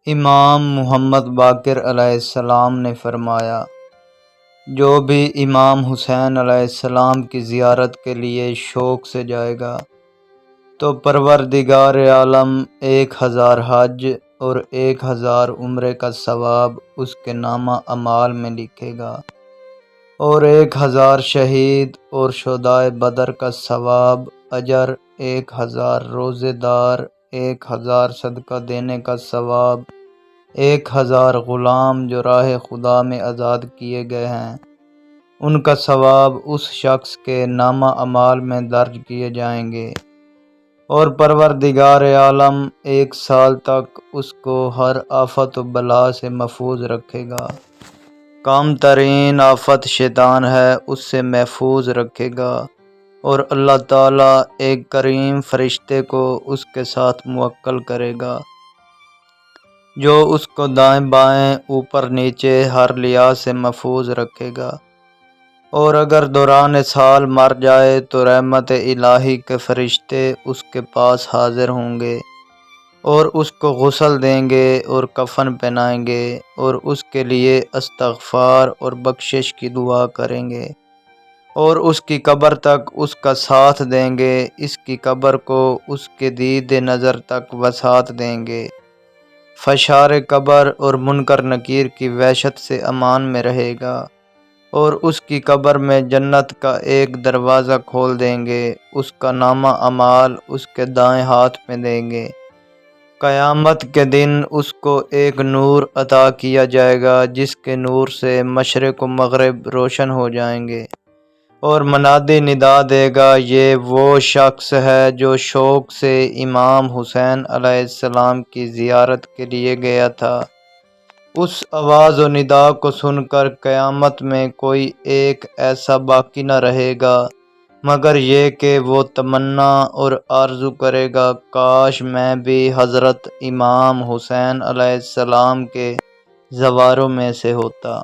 امام محمد باقر علیہ السلام نے فرمایا، جو بھی امام حسین علیہ السلام کی زیارت کے لیے شوق سے جائے گا تو پروردگار عالم 1000 حج اور 1000 عمرے کا ثواب اس کے نامہ اعمال میں لکھے گا، اور 1000 شہید اور شہدائے بدر کا ثواب، اجر، 1000 روزے دار، 1000 صدقہ دینے کا ثواب، 1000 غلام جو راہ خدا میں آزاد کیے گئے ہیں ان کا ثواب اس شخص کے نامہ اعمال میں درج کیے جائیں گے، اور پروردگار عالم 1 سال تک اس کو ہر آفت و بلا سے محفوظ رکھے گا۔ کم ترین آفت شیطان ہے، اس سے محفوظ رکھے گا، اور اللہ تعالیٰ ایک کریم فرشتے کو اس کے ساتھ موکل کرے گا جو اس کو دائیں بائیں اوپر نیچے ہر لحاظ سے محفوظ رکھے گا، اور اگر دوران سال مر جائے تو رحمت الہی کے فرشتے اس کے پاس حاضر ہوں گے اور اس کو غسل دیں گے اور کفن پہنائیں گے اور اس کے لیے استغفار اور بخشش کی دعا کریں گے، اور اس کی قبر تک اس کا ساتھ دیں گے، اس کی قبر کو اس کے دید نظر تک وسعت دیں گے، فشار قبر اور منکر نکیر کی وحشت سے امان میں رہے گا، اور اس کی قبر میں جنت کا ایک دروازہ کھول دیں گے، اس کا نامہ اعمال اس کے دائیں ہاتھ میں دیں گے۔ قیامت کے دن اس کو ایک نور عطا کیا جائے گا جس کے نور سے مشرق و مغرب روشن ہو جائیں گے، اور منادی ندا دے گا، یہ وہ شخص ہے جو شوق سے امام حسین علیہ السلام کی زیارت کے لیے گیا تھا۔ اس آواز و ندا کو سن کر قیامت میں کوئی ایک ایسا باقی نہ رہے گا مگر یہ کہ وہ تمنا اور آرزو کرے گا، کاش میں بھی حضرت امام حسین علیہ السلام کے زواروں میں سے ہوتا۔